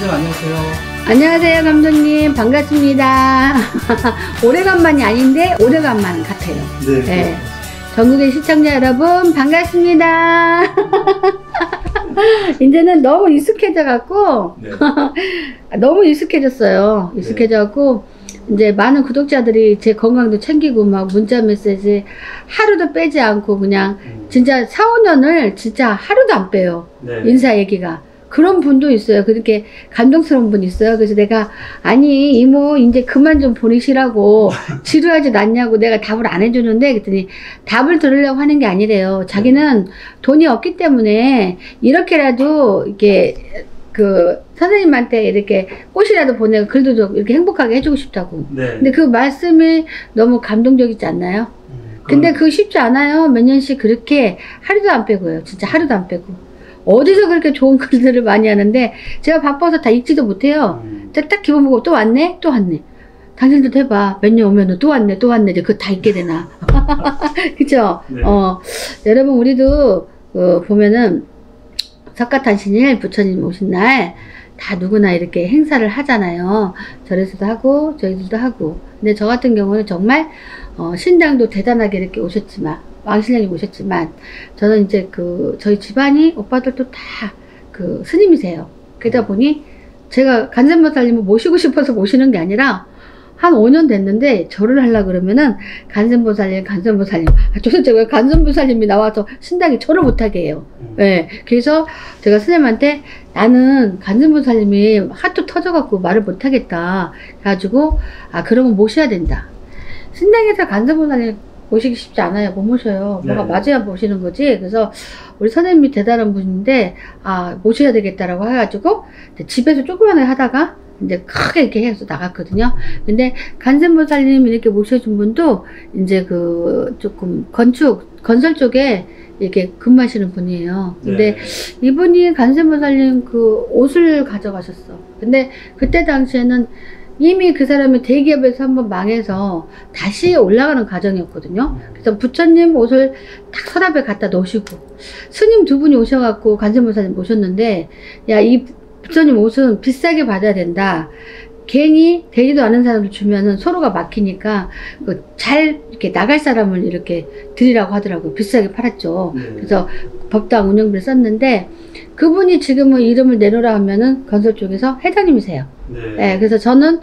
선생님 안녕하세요. 안녕하세요 감독님, 반갑습니다. 오래간만이 아닌데 오래간만 같아요. 네. 네. 전국의 시청자 여러분 반갑습니다. 이제는 너무 익숙해져 갖고 네. 너무 익숙해졌어요. 익숙해져 갖고 이제 많은 구독자들이 제 건강도 챙기고 막 문자 메시지 하루도 빼지 않고 그냥 진짜 4, 5년을 진짜 하루도 안 빼요. 네. 인사 얘기가. 그런 분도 있어요. 그렇게 감동스러운 분 있어요. 그래서 내가 아니 이모 이제 그만 좀 보내시라고 지루하지 않냐고 내가 답을 안 해주는데 그랬더니 답을 들으려고 하는 게 아니래요. 자기는 돈이 없기 때문에 이렇게라도 이렇게 그 선생님한테 이렇게 꽃이라도 보내고 글도 좀 이렇게 행복하게 해주고 싶다고. 네. 근데 그 말씀이 너무 감동적이지 않나요? 근데 그거 쉽지 않아요. 몇 년씩 그렇게 하루도 안 빼고요. 진짜 하루도 안 빼고. 어디서 그렇게 좋은 글들을 많이 하는데 제가 바빠서 다 읽지도 못해요. 딱 기본 보고 또 왔네? 또 왔네. 당신도 해봐. 몇 년 오면은 또 왔네, 또 왔네. 이제 그거 다 읽게 되나. 그쵸? 네. 여러분, 우리도, 보면은, 석가탄신일 부처님 오신 날, 다 누구나 이렇게 행사를 하잖아요. 절에서도 하고, 저희들도 하고. 근데 저 같은 경우는 정말, 신당도 대단하게 이렇게 오셨지만, 왕신령님 오셨지만, 저는 이제 저희 집안이 오빠들도 다 스님이세요. 그러다 보니, 제가 간센보살님을 모시고 싶어서 모시는 게 아니라, 한 5년 됐는데 절을 하려고 그러면은 간센보살님 도대체 왜 간센보살님이 나와서 신당에 절을 못하게 해요. 네. 그래서 제가 스님한테 나는 간센보살님이 하도 터져갖고 말을 못하겠다 그래가지고 그러면 모셔야 된다. 신당에서 간센보살님 모시기 쉽지 않아요. 못 모셔요. 네. 뭐가 맞아야 모시는 거지. 그래서 우리 선생님이 대단한 분인데 모셔야 되겠다라고 해가지고 집에서 조그만하게 하다가 이제 크게 이렇게 해서 나갔거든요. 근데 간센보살님 이렇게 모셔준 분도 이제 조금 건설 쪽에 이렇게 근무하시는 분이에요. 근데 네. 이분이 간센보살님 옷을 가져가셨어. 근데 그때 당시에는 이미 그 사람이 대기업에서 한번 망해서 다시 올라가는 과정이었거든요. 그래서 부처님 옷을 딱 서랍에 갖다 놓으시고 스님 두 분이 오셔갖고 간센보살님 모셨는데 야, 이 부처님 옷은 비싸게 받아야 된다. 괜히 되지도 않은 사람들 주면은 서로가 막히니까 잘 이렇게 나갈 사람을 이렇게 드리라고 하더라고요. 비싸게 팔았죠. 그래서 법당 운영비를 썼는데 그분이 지금은 이름을 내놓으라 하면은 건설 쪽에서 회장님이세요. 네, 그래서 저는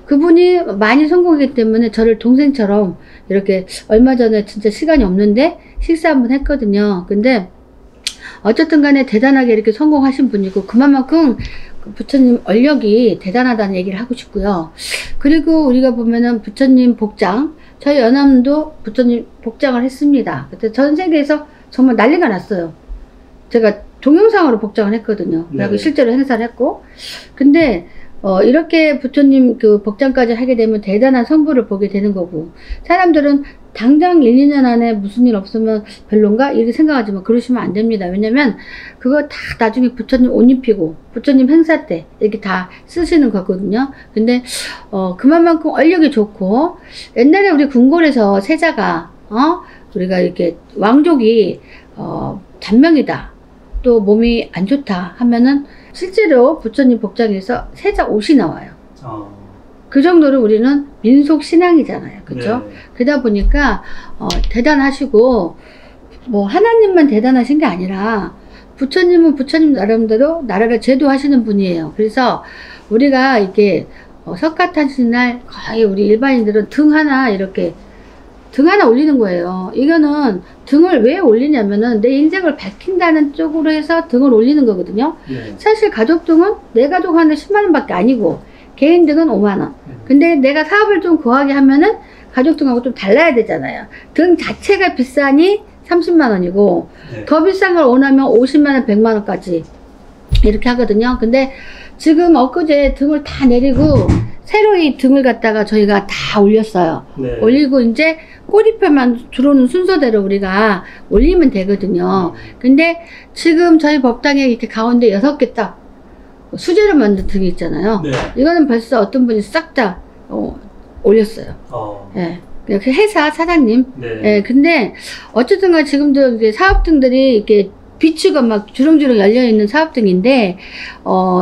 그분이 많이 성공했기 때문에 저를 동생처럼 이렇게 얼마 전에 진짜 시간이 없는데 식사 한번 했거든요. 근데 어쨌든 간에 대단하게 이렇게 성공하신 분이고 그만큼 부처님 얼력이 대단하다는 얘기를 하고 싶고요. 그리고 우리가 보면은 부처님 복장, 저희 연암도 부처님 복장을 했습니다. 그때 전 세계에서 정말 난리가 났어요. 제가 동영상으로 복장을 했거든요. 그리고 실제로 행사를 했고. 근데 이렇게 부처님 복장까지 하게 되면 대단한 성부를 보게 되는 거고 사람들은 당장 1, 2년 안에 무슨 일 없으면 별론가? 이렇게 생각하지만 그러시면 안 됩니다. 왜냐면 그거 다 나중에 부처님 옷 입히고 부처님 행사 때 이렇게 다 쓰시는 거거든요. 근데 그만큼 얼력이 좋고 옛날에 우리 궁궐에서 세자가 우리가 이렇게 왕족이 단명이다 또 몸이 안 좋다 하면은 실제로 부처님 복장에서 세자 옷이 나와요. 그 정도로 우리는 민속 신앙이잖아요. 그죠? 네. 그러다 보니까, 대단하시고, 하나님만 대단하신 게 아니라, 부처님은 부처님 나름대로 나라를 제도하시는 분이에요. 그래서 우리가 이렇게, 석가탄신 날 거의 우리 일반인들은 등 하나 올리는 거예요. 이거는 등을 왜 올리냐면은 내 인생을 밝힌다는 쪽으로 해서 등을 올리는 거거든요. 네. 사실 가족 등은 내 가족 하는데 10만원 밖에 아니고, 개인 등은 5만원. 근데 내가 사업을 좀 거하게 하면은 가족 등하고 좀 달라야 되잖아요. 등 자체가 비싸니 30만원이고, 네. 더 비싼 걸 원하면 50만원, 100만원까지 이렇게 하거든요. 근데 지금 엊그제 등을 다 내리고, 새로 이 등을 갖다가 저희가 다 올렸어요. 네. 올리고 이제 꼬리표만 들어오는 순서대로 우리가 올리면 되거든요. 근데 지금 저희 법당에 이렇게 가운데 6개 딱 수제로 만든 등이 있잖아요. 네. 이거는 벌써 어떤 분이 싹 다 올렸어요. 예. 그 회사 사장님. 네. 예. 근데 어쨌든 지금도 이게 사업 등들이 이렇게 비치가 막 주렁주렁 열려있는 사업등인데,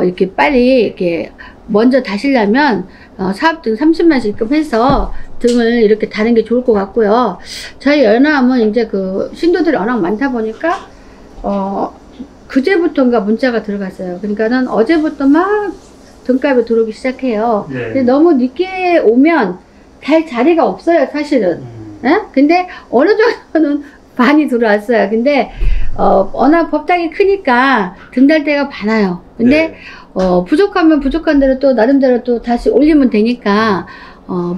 이렇게 빨리, 이렇게, 먼저 다시려면, 사업등 30만씩 입금해서 등을 이렇게 다는 게 좋을 것 같고요. 저희 연암은 이제 그 신도들이 워낙 많다 보니까, 그제부터인가 문자가 들어갔어요. 그러니까는 어제부터 막 등값이 들어오기 시작해요. 네. 근데 너무 늦게 오면 달 자리가 없어요, 사실은. 예? 근데 어느 정도는 많이 들어왔어요. 근데, 워낙 법당이 크니까 등달 때가 많아요. 근데, 네. 부족하면 부족한 대로 또 나름대로 또 다시 올리면 되니까,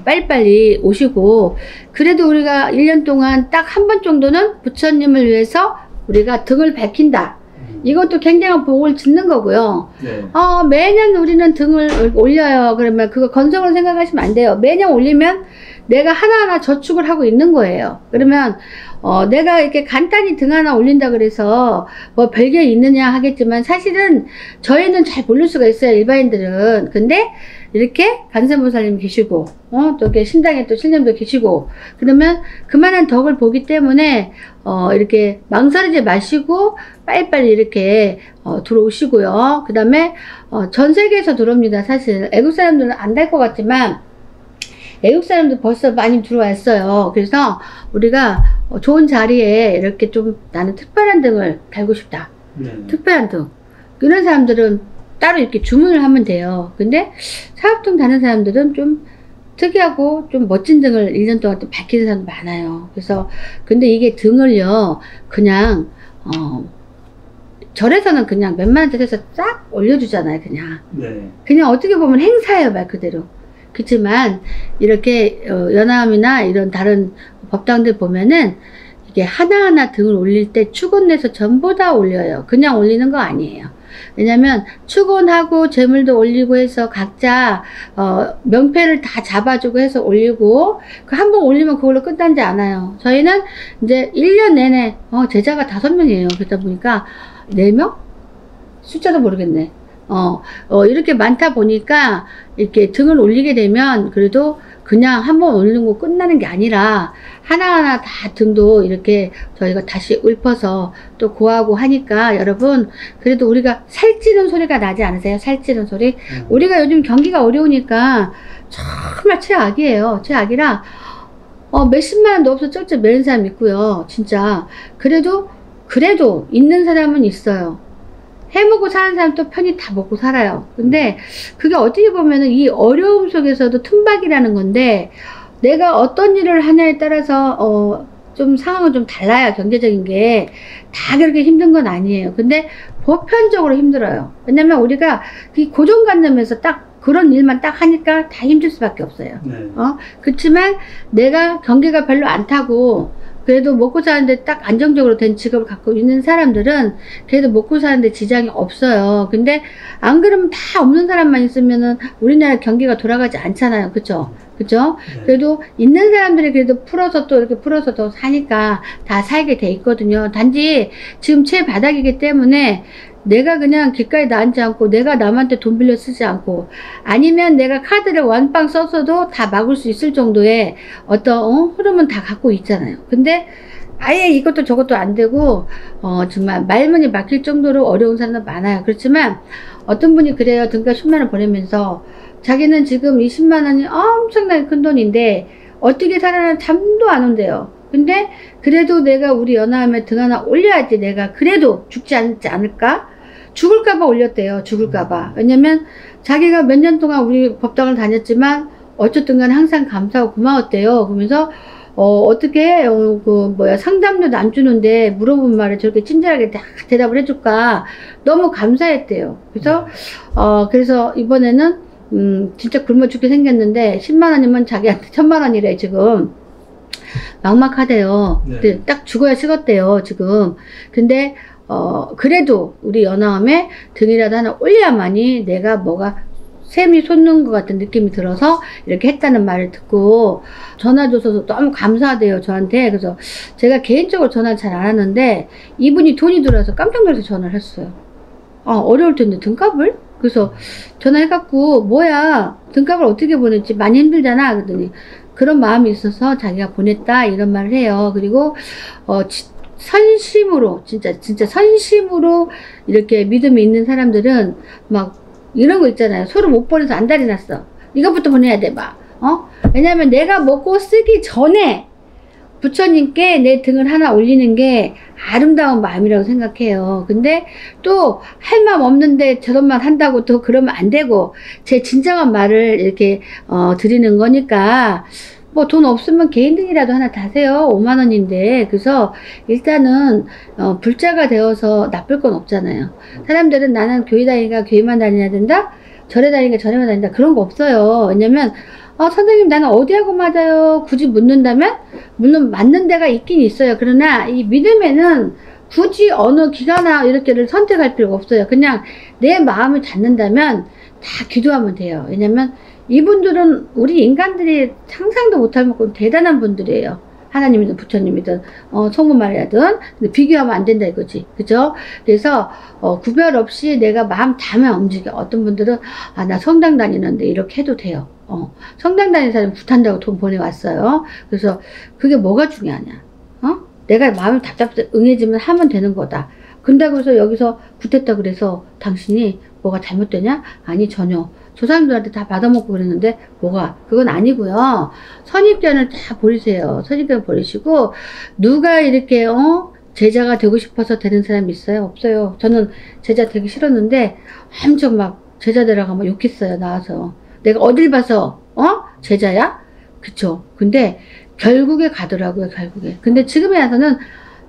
빨리빨리 오시고, 그래도 우리가 1년 동안 딱 한 번 정도는 부처님을 위해서 우리가 등을 밝힌다. 이것도 굉장한 복을 짓는 거고요. 네. 매년 우리는 등을 올려요. 그러면 그거 건성으로 생각하시면 안 돼요. 매년 올리면 내가 하나하나 저축을 하고 있는 거예요. 그러면 내가 이렇게 간단히 등 하나 올린다 그래서 뭐 별게 있느냐 하겠지만 사실은 저희는 잘 모를 수가 있어요. 일반인들은. 근데 이렇게 관세음보살님 계시고 또 이렇게 신당에 또 신님도 계시고 그러면 그만한 덕을 보기 때문에 이렇게 망설이지 마시고 빨리빨리 이렇게 들어오시고요. 그 다음에 전 세계에서 들어옵니다. 사실 애국 사람들은 안 될 것 같지만 애국 사람들 벌써 많이 들어왔어요. 그래서 우리가 좋은 자리에 이렇게 좀 나는 특별한 등을 달고 싶다. 특별한 등. 이런 사람들은 따로 이렇게 주문을 하면 돼요. 근데 사업등 다는 사람들은 좀 특이하고 좀 멋진 등을 1년 동안 또 밝히는 사람도 많아요. 그래서 근데 이게 등을요 그냥 절에서는 그냥 몇만 원짜리 해서 쫙 올려주잖아요. 그냥 어떻게 보면 행사예요, 말 그대로. 그렇지만 이렇게 연암이나 이런 다른 법당들 보면은 이게 하나하나 등을 올릴 때 축원내서 전부 다 올려요. 그냥 올리는 거 아니에요. 왜냐면 축원하고 재물도 올리고 해서 각자 명패를 다 잡아주고 해서 올리고 그 한 번 올리면 그걸로 끝나지 않아요. 저희는 이제 1년 내내 제자가 5명이에요. 그러다 보니까 4명? 숫자도 모르겠네. 이렇게 많다 보니까 이렇게 등을 올리게 되면 그래도 그냥 한번 올리는 거 끝나는 게 아니라 하나하나 다 등도 이렇게 저희가 다시 읊어서 또 고하고 하니까 여러분 그래도 우리가 살찌는 소리가 나지 않으세요? 살찌는 소리? 우리가 요즘 경기가 어려우니까 정말 최악이에요. 최악이라 몇십만 원도 없어 쩔쩔 매는 사람 있고요. 진짜 그래도 있는 사람은 있어요. 해먹고 사는 사람 또 편히 다 먹고 살아요. 근데 그게 어떻게 보면은 이 어려움 속에서도 틈박이라는 건데 내가 어떤 일을 하냐에 따라서 좀 상황은 좀 달라요. 경제적인 게 다 그렇게 힘든 건 아니에요. 근데 보편적으로 힘들어요. 왜냐면 우리가 이 고정관념에서 딱 그런 일만 딱 하니까 다 힘들 수밖에 없어요. 그렇지만 내가 경기가 별로 안 타고 그래도 먹고 사는데 딱 안정적으로 된 직업을 갖고 있는 사람들은 그래도 먹고 사는데 지장이 없어요. 근데 안 그러면 다 없는 사람만 있으면은 우리나라 경기가 돌아가지 않잖아요. 그쵸? 그죠? 그래도 있는 사람들이 그래도 풀어서 또 이렇게 풀어서 더 사니까 다 살게 돼 있거든요. 단지 지금 최바닥이기 때문에 내가 그냥 길가에 앉지 않고 내가 남한테 돈 빌려 쓰지 않고 아니면 내가 카드를 완빵 썼어도 다 막을 수 있을 정도의 어떤 흐름은 다 갖고 있잖아요. 근데 아예 이것도 저것도 안 되고 정말 말문이 막힐 정도로 어려운 사람도 많아요. 그렇지만 어떤 분이 그래요. 등가 10만 원 보내면서 자기는 지금 20만 원이 엄청나게 큰 돈인데 어떻게 살아나 잠도 안 온대요. 근데 그래도 내가 우리 연암에 등 하나 올려야지 내가 그래도 죽지 않을까? 죽을까봐 올렸대요. 죽을까봐. 왜냐면 자기가 몇 년 동안 우리 법당을 다녔지만 어쨌든 간에 항상 감사하고 고마웠대요. 그러면서 어떻게 상담료도 안 주는데 물어본 말에 저렇게 친절하게 대답을 해줄까 너무 감사했대요. 그래서 그래서 이번에는 진짜 굶어 죽게 생겼는데 10만 원이면 자기한테 1000만 원이래 지금. 막막하대요. 네. 딱 죽어야 식었대요 지금. 근데 그래도 우리 연암에 등이라도 하나 올려야만이 내가 뭐가 샘이 솟는 것 같은 느낌이 들어서 이렇게 했다는 말을 듣고 전화 줘서 너무 감사하대요 저한테. 그래서 제가 개인적으로 전화를 잘 안 하는데 이분이 돈이 들어와서 깜짝 놀라서 전화를 했어요. 어려울 텐데 등값을? 그래서 전화해갖고 뭐야 등값을 어떻게 보냈지 많이 힘들잖아 그랬더니 그런 마음이 있어서 자기가 보냈다 이런 말을 해요. 그리고 선심으로, 진짜 선심으로 이렇게 믿음이 있는 사람들은 막 이런 거 있잖아요. 서로 못 보내서 안달이 났어. 이것부터 보내야 돼, 막. 왜냐면 내가 먹고 쓰기 전에 부처님께 내 등을 하나 올리는 게 아름다운 마음이라고 생각해요. 근데 또 할 마음 없는데 저런만 한다고 또 그러면 안 되고, 제 진정한 말을 이렇게 드리는 거니까, 뭐 돈 없으면 개인 등이라도 하나 다세요. 5만 원인데. 그래서 일단은 불자가 되어서 나쁠 건 없잖아요. 사람들은 나는 교회 다니니까 교회만 다녀야 된다, 절에 다니니까 절에만 다닌다, 그런 거 없어요. 왜냐면 선생님 나는 어디하고 맞아요? 굳이 묻는다면 물론 맞는 데가 있긴 있어요. 그러나 이 믿음에는 굳이 어느 기가나 이렇게를 선택할 필요가 없어요. 그냥 내 마음을 갖는다면 다 기도하면 돼요. 왜냐면 이분들은 우리 인간들이 상상도 못할 만큼 대단한 분들이에요. 하나님이든 부처님이든 성모마리아든. 근데 비교하면 안 된다 이거지. 그죠? 그래서 구별 없이 내가 마음 다면 움직여. 어떤 분들은 나 성당 다니는데 이렇게 해도 돼요. 성당 다니는 사람이 굿한다고 돈 보내왔어요. 그래서 그게 뭐가 중요하냐? 내가 마음이 답답해 응해지면 하면 되는 거다. 근다고 해서 여기서 굿했다 그래서 당신이 뭐가 잘못되냐? 아니, 전혀. 저 사람들한테 다 받아먹고 그랬는데 그건 아니고요. 선입견을 다 버리세요. 선입견 버리시고, 누가 이렇게 제자가 되고 싶어서 되는 사람이 있어요? 없어요. 저는 제자 되기 싫었는데 엄청 막 제자 되라고 막 욕했어요. 나와서 내가 어딜 봐서 제자야? 그쵸? 근데 결국에 가더라고요. 결국에. 근데 지금에 와서는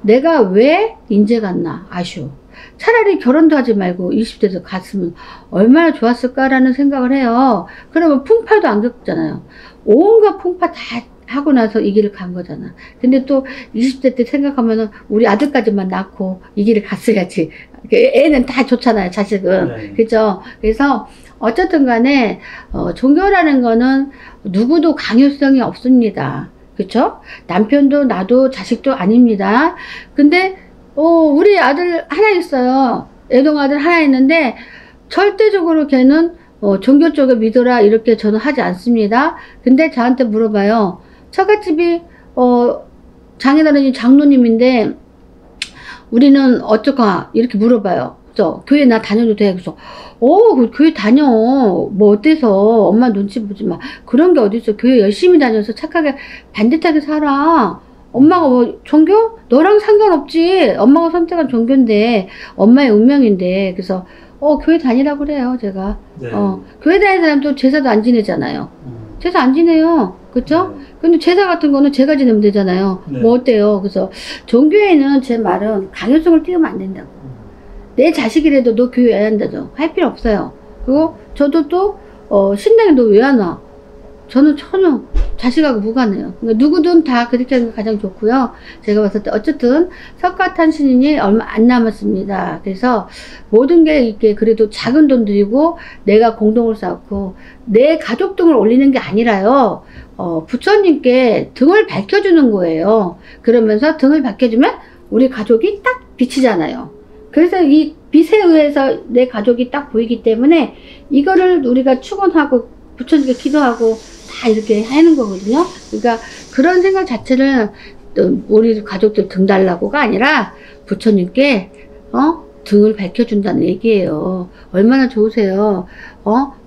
내가 왜 인제 갔나 아쉬워. 차라리 결혼도 하지 말고 20대에서 갔으면 얼마나 좋았을까라는 생각을 해요. 그러면 풍파도 안 겪잖아요. 온갖 풍파 다 하고 나서 이 길을 간 거잖아. 근데 또 20대 때 생각하면은 우리 아들까지만 낳고 이 길을 갔어야지. 애는 다 좋잖아요, 자식은. 네. 그죠? 그래서 어쨌든 간에 종교라는 거는 누구도 강요성이 없습니다. 그쵸? 남편도 나도 자식도 아닙니다. 근데 우리 아들 하나 있어요. 애동 아들 하나 있는데 절대적으로 걔는 종교 쪽에 믿어라 이렇게 저는 하지 않습니다. 근데 저한테 물어봐요. 처갓집이 장인어른이 장로님인데 우리는 어떡하 이렇게 물어봐요. 그래서 교회 나 다녀도 돼. 그래서 그 교회 다녀. 뭐 어때서 엄마 눈치 보지 마. 그런 게 어딨어. 교회 열심히 다녀서 착하게 반듯하게 살아. 엄마가 뭐 종교? 너랑 상관없지. 엄마가 선택한 종교인데 근데 운명인데. 그래서 교회 다니라고 그래요 제가. 네. 교회 다니는 사람도 제사도 안 지내잖아요. 제사 안 지내요. 그쵸? 네. 근데 제사 같은 거는 제가 지내면 되잖아요. 네. 뭐 어때요? 그래서 종교에는 제 말은 강요성을 띄우면 안 된다고. 내 자식이라도 너 교회 왜 한다죠? 할 필요 없어요. 그리고 저도 또 신당에 너 왜 안 와? 저는 전혀 자식하고 무관해요. 그러니까 누구든 다 그렇게 하는 게 가장 좋고요. 제가 봤을 때 어쨌든 석가탄신인이 얼마 안 남았습니다. 그래서 모든 게 이렇게 그래도 작은 돈 들이고 내가 공동을 쌓고 내 가족 등을 올리는 게 아니라요. 부처님께 등을 밝혀주는 거예요. 그러면서 등을 밝혀주면 우리 가족이 딱 비치잖아요. 그래서 이 빛에 의해서 내 가족이 딱 보이기 때문에 이거를 우리가 축원하고 부처님께 기도하고 다 이렇게 하는 거거든요. 그러니까 그런 생각 자체를 우리 가족들 등 달라고가 아니라 부처님께 등을 밝혀준다는 얘기예요. 얼마나 좋으세요.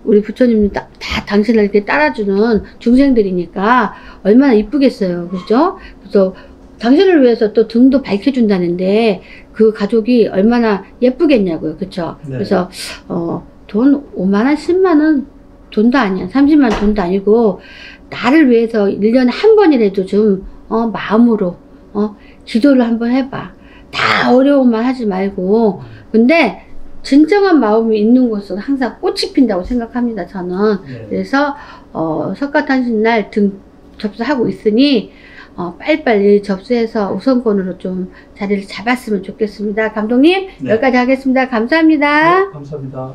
우리 부처님이 다 당신을 이렇게 따라주는 중생들이니까 얼마나 이쁘겠어요. 그죠? 그래서 당신을 위해서 또 등도 밝혀준다는데 그 가족이 얼마나 예쁘겠냐고요. 그쵸? 네. 그래서 돈 5만원 10만원 돈도 아니야. 30만 돈도 아니고 나를 위해서 1년에 한 번이라도 좀 마음으로 기도를 한번 해봐. 다 어려운 말 하지 말고. 근데 진정한 마음이 있는 곳은 항상 꽃이 핀다고 생각합니다. 저는. 네. 그래서 석가탄신날 등 접수하고 있으니 빨리빨리 접수해서 우선권으로 좀 자리를 잡았으면 좋겠습니다. 감독님, 네. 여기까지 하겠습니다. 감사합니다. 네, 감사합니다.